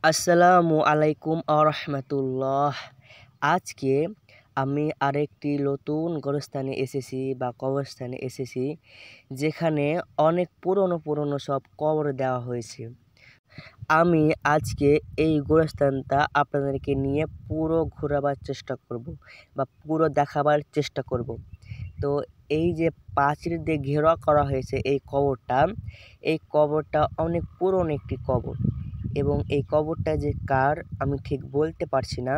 আসসালামু আলাইকুম আরহামাতুল্লাহ। আজকে আমি আরেকটি নতুন গোরস্থানে এসেছি বা কবরস্থানে এসেছি, যেখানে অনেক পুরনো সব কবর দেওয়া হয়েছে। আমি আজকে এই গোরস্থানটা আপনাদেরকে নিয়ে পুরো ঘোরাবার চেষ্টা করব বা পুরো দেখাবার চেষ্টা করব। তো এই যে প্রাচীর দিয়ে ঘেরা করা হয়েছে এই কবরটা অনেক পুরনো একটি কবর, এবং এই কবরটা যে কার আমি ঠিক বলতে পারছি না,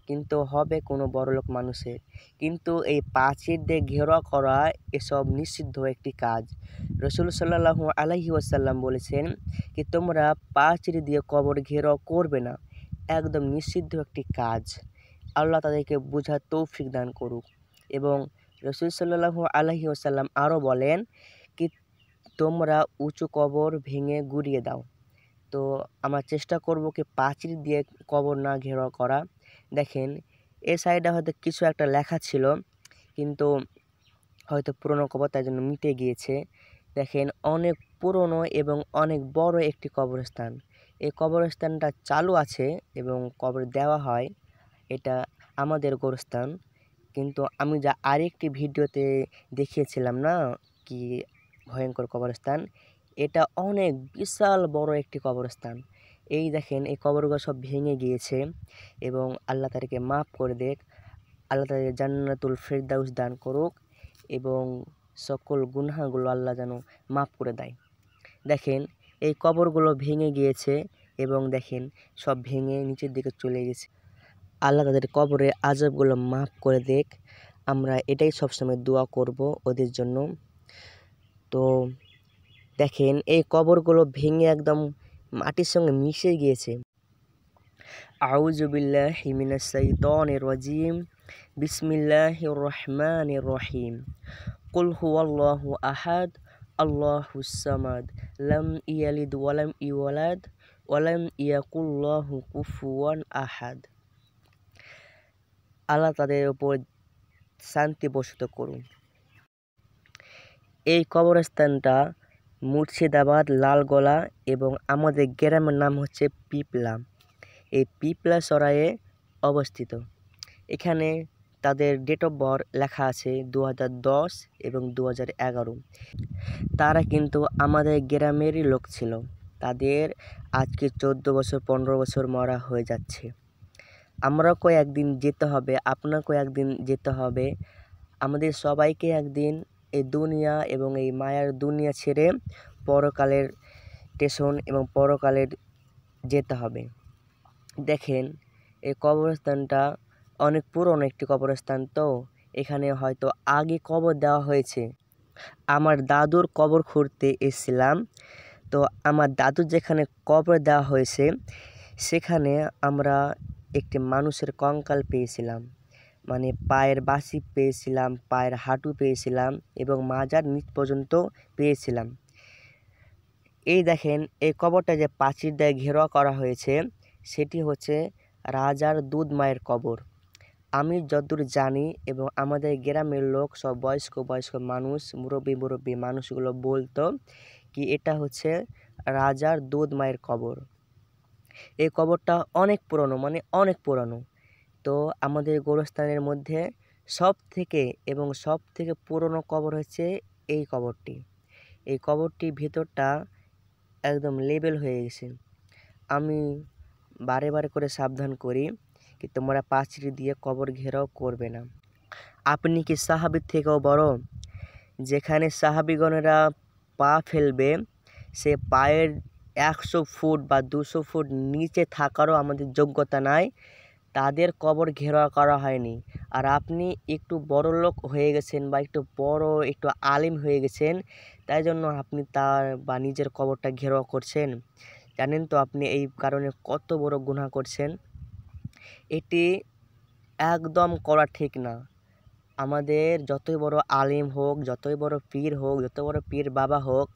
কিন্তু হবে কোনো বড়লোক মানুষের। কিন্তু এই প্রাচীর দিয়ে ঘেরা করা এসব নিষিদ্ধ একটি কাজ। রসুল সাল্লাল্লাহু আলাইহি ওয়াসাল্লাম বলেছেন কি তোমরা প্রাচীর দিয়ে কবর ঘেরাও করবে না, একদম নিষিদ্ধ একটি কাজ। আল্লাহ তাদেরকে বোঝার তৌফিক দান করুক। এবং রসুল সাল্লাল্লাহু আলাইহি ওয়াসাল্লাম আরও বলেন কি তোমরা উঁচু কবর ভেঙে গুড়িয়ে দাও। তো আমরা চেষ্টা করব কি প্রাচীর দিয়ে কবর না ঘেরাও করা। দেখেন এ সাইডে হয়তো কিছু একটা লেখা ছিল, কিন্তু হয়তো পুরনো কবর, তাই জন্য মিটে গিয়েছে। দেখেন অনেক পুরনো এবং অনেক বড় একটি কবরস্থান। এই কবরস্থানটা চালু আছে এবং কবর দেওয়া হয়, এটা আমাদের গোরস্থান। কিন্তু আমি যা আরেকটি ভিডিওতে দেখিয়েছিলাম না কি ভয়ঙ্কর কবরস্থান, এটা অনেক বিশাল বড় একটি কবরস্থান। এই দেখেন এই কবরগুলো সব ভেঙে গিয়েছে, এবং আল্লাহ তাদেরকে মাফ করে দেখ। আল্লাহ তাদের জান্নাতুল ফেরদাউস দান করুক, এবং সকল গুনাহগুলো আল্লাহ যেন মাফ করে দেয়। দেখেন এই কবরগুলো ভেঙে গিয়েছে, এবং দেখেন সব ভেঙে নিচের দিকে চলে গেছে। আল্লাহ তাদের কবরের আযাবগুলো মাফ করে দেখ। আমরা এটাই সবসময় দোয়া করব ওদের জন্য। তো দেখেন এই কবরগুলো ভেঙে একদম মাটির সঙ্গে মিশে গিয়েছে। আউযু বিল্লাহি মিনাশ শাইতানির রাজিম। বিসমিল্লাহির রহমানির রহিম। কুল হুয়াল্লাহু আহাদ আল্লাহুস সামাদ লাম ইয়ালিদ ওয়ালাম ইউলাদ ওয়ালাম ইয়াকুল লাহু কুফুয়ান আহাদ। আল্লাহ তাদের উপর শান্তি বর্ষিত করুন। এই কবরস্থানটা মুর্শিদাবাদ লালগোলা, এবং আমাদের গ্রামের নাম হচ্ছে পিপলা। এই পিপলা সরায়ে অবস্থিত। এখানে তাদের ডেট অফ বার্থ লেখা আছে 2010 এবং 2011। তারা কিন্তু আমাদের গ্রামেরই লোক ছিল। তাদের আজকে 14 বছর 15 বছর মরা হয়ে যাচ্ছে। আমরাও একদিন যেতে হবে, আপনাকেও একদিন যেতে হবে। আমাদের সবাইকে একদিন এই দুনিয়া এবং এই মায়ার দুনিয়া ছেড়ে পরকালের স্টেশন এবং পরকালের যেতে হবে। দেখেন এই কবরস্থানটা অনেক পুরনো একটি কবরস্থান, তো এখানে হয়তো আগে কবর দেওয়া হয়েছে। আমার দাদুর কবর খুঁড়তে এসেছিলাম, তো আমার দাদুর যেখানে কবর দেওয়া হয়েছে সেখানে আমরা একটি মানুষের কঙ্কাল পেয়েছিলাম, মানে পায়ের বাসি পেয়েছিলাম, পায়ের হাঁটু পেয়েছিলাম, এবং মাজার নিচ পর্যন্ত পেয়েছিলাম। এই দেখেন এই কবরটা যে প্রাচীর দিয়ে ঘেরা করা হয়েছে সেটি হচ্ছে রাজার দুধ মায়ের কবর। আমি যতদূর জানি, এবং আমাদের গ্রামের লোক সব বয়স্ক মানুষ, মুরব্বী মানুষগুলো বলতো কি এটা হচ্ছে রাজার দুধ মায়ের কবর। এই কবরটা অনেক পুরনো, মানে অনেক পুরনো। তো আমাদের গোরস্থানের মধ্যে সব থেকে পুরনো কবর হচ্ছে এই কবরটি। এই কবরটির ভেতরটা একদম লেবেল হয়ে গেছে। আমি বারে করে সাবধান করি কি তোমরা প্রাচীর দিয়ে কবর ঘেরাও করবে না। আপনি কি সাহাবীর থেকেও বড়? যেখানে সাহাবীগণেরা পা ফেলবে সে পায়ের 100 ফুট বা 200 ফুট নিচে থাকারও আমাদের যোগ্যতা নাই, তাদের কবর ঘেরাও করা হয়নি। আর আপনি একটু বড় লোক হয়ে গেছেন বা একটু আলিম হয়ে গেছেন, তাই জন্য আপনি তার বা নিজের কবরটা ঘেরাও করছেন। জানেন তো আপনি এই কারণে কত বড় গুনাহ করছেন। এটি একদম করা ঠিক না। আমাদের যতই বড় আলিম হোক, যতই বড় পীর হোক, যত বড় পীর বাবা হোক,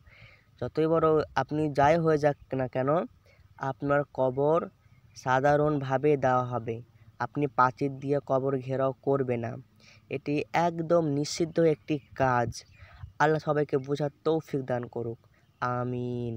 যতই বড় আপনি যাই হয়ে যাক না কেন, আপনার কবর সাধারণভাবে দেওয়া হবে। আপনি প্রাচীর দিয়ে কবর ঘেরাও করবে না, এটি একদম নিষিদ্ধ একটি কাজ। আল্লাহ সবাইকে বোঝার তৌফিক দান করুক। আমিন।